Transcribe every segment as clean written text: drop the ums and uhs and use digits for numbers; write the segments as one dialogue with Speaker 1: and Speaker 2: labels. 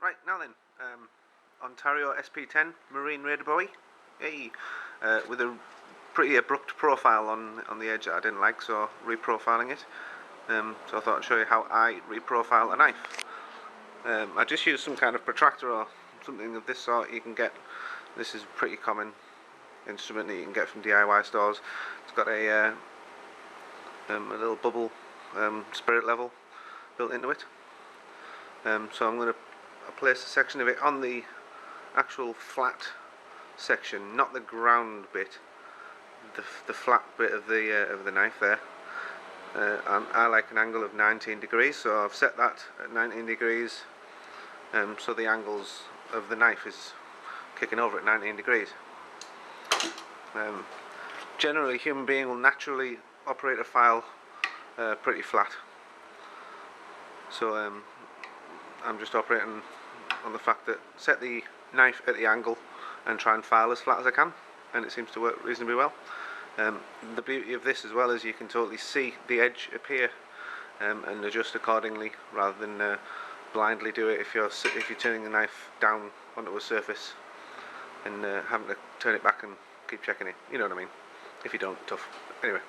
Speaker 1: Right, now then, Ontario SP10 Marine Raider Bowie, hey, with a pretty abrupt profile on the edge that I didn't like, so reprofiling it. So I thought I'd show you how I reprofile a knife. I just used some kind of protractor or something of this sort. You can get, this is a pretty common instrument that you can get from DIY stores. It's got a little bubble spirit level built into it. So I'm going to place a section of it on the actual flat section, not the ground bit, the flat bit of the knife there. And I like an angle of 19 degrees, so I've set that at 19 degrees, so the angles of the knife is kicking over at 19 degrees. Generally, a human being will naturally operate a file pretty flat, so I'm just operating on the fact that set the knife at the angle and try and file as flat as I can, and it seems to work reasonably well. The beauty of this as well is you can totally see the edge appear and adjust accordingly, rather than blindly do it if you're turning the knife down onto a surface and having to turn it back and keep checking it. You know what I mean? If you don't, tough. Anyway.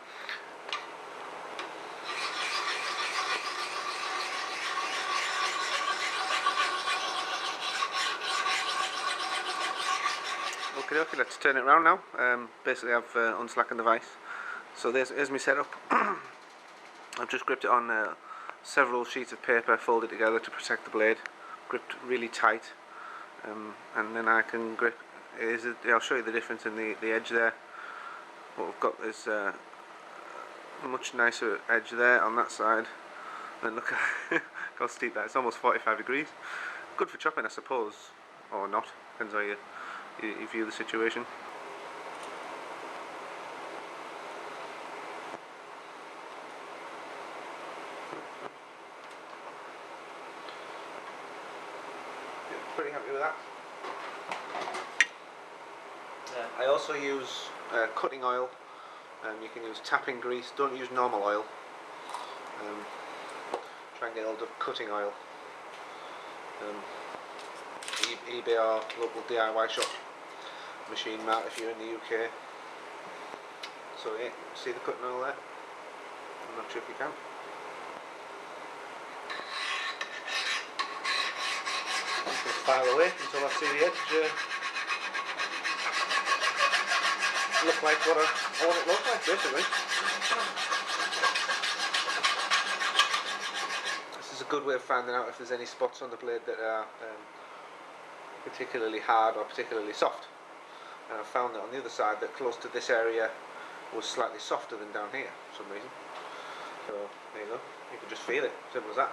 Speaker 1: Okay, let's turn it around now. Basically I've unslackened the vise. So there's my setup. I've just gripped it on several sheets of paper folded together to protect the blade, gripped really tight, and then I can grip. I'll show you the difference in the edge there. What we've got is a much nicer edge there on that side, and look at how steep that is. It's almost 45 degrees. Good for chopping, I suppose, or not, depends how you view the situation. Yeah, pretty happy with that. I also use cutting oil. You can use tapping grease, don't use normal oil. Try and get hold of cutting oil. eBay or local DIY shop, Machine Mart if you're in the UK. So yeah, see the cutting oil there? I'm not sure if you can. Just file away until I see the edge look like what I want it to look like, basically. This is a good way of finding out if there's any spots on the blade that are particularly hard or particularly soft. And I found that on the other side that close to this area was slightly softer than down here for some reason. So there you go, you can just feel it, simple as that.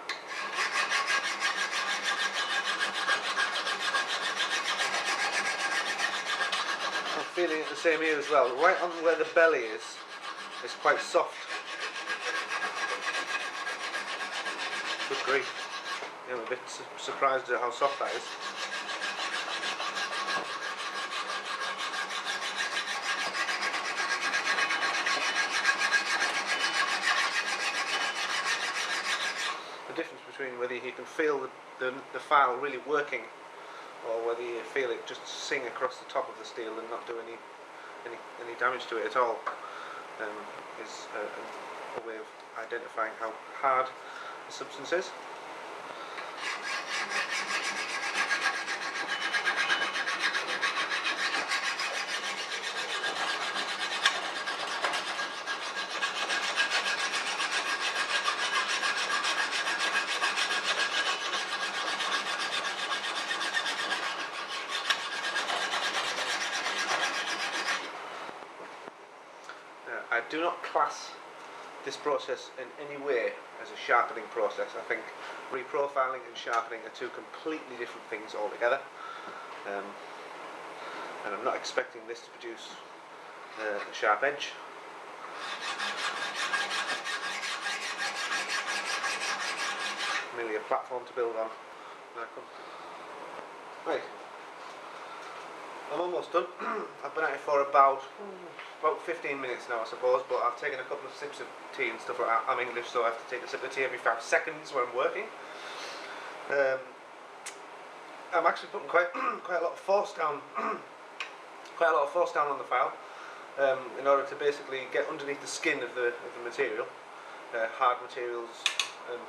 Speaker 1: I'm feeling it the same here as well. Right on where the belly is quite soft. Good grief. I'm a bit surprised at how soft that is. The difference between whether you can feel the file really working, or whether you feel it just sing across the top of the steel and not do any damage to it at all, is a way of identifying how hard the substance is. I do not class this process in any way as a sharpening process. I think reprofiling and sharpening are two completely different things altogether, and I'm not expecting this to produce a sharp edge. Merely a platform to build on. Right. I'm almost done. I've been at it for about 15 minutes now, I suppose, but I've taken a couple of sips of tea and stuff like that. I'm English, so I have to take a sip of tea every 5 seconds when I'm working. I'm actually putting quite quite a lot of force down, quite a lot of force down on the file, in order to basically get underneath the skin of the material. Hard materials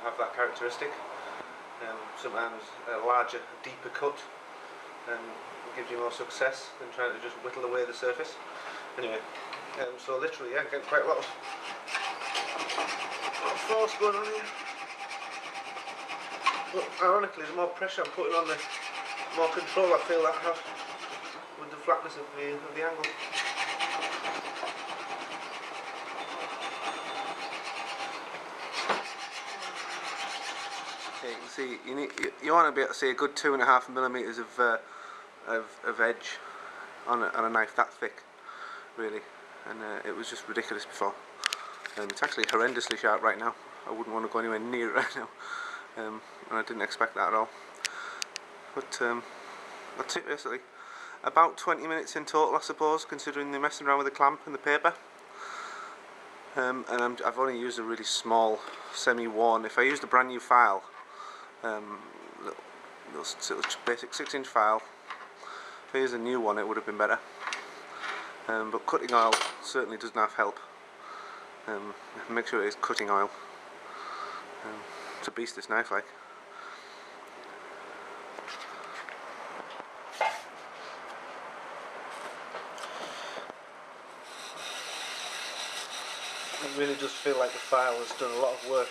Speaker 1: have that characteristic. Sometimes a larger, deeper cut gives you more success than trying to just whittle away the surface. Anyway, so literally, yeah, getting quite a lot of force going on here. But ironically, the more pressure I'm putting on, the more control I feel I have with the flatness of the angle. Okay, you can see you want to be able to see a good 2.5 millimeters of edge on a knife that thick, really, and it was just ridiculous before. It's actually horrendously sharp right now. I wouldn't want to go anywhere near it right now, and I didn't expect that at all. But that's it basically. About 20 minutes in total, I suppose, considering the messing around with the clamp and the paper. And I've only used a really small semi-worn. If I used a brand new file, little basic 6-inch file, if I used a new one, it would have been better. But cutting oil certainly does not help. Make sure it is cutting oil. It's a beast, this knife, like. It really does feel like the file has done a lot of work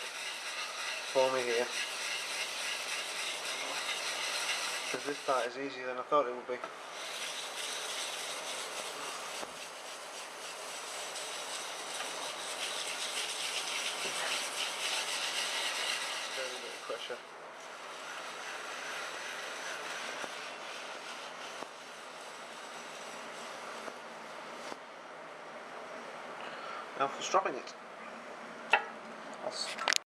Speaker 1: for me here. Because this part is easier than I thought it would be. Very little pressure. Now for stropping it.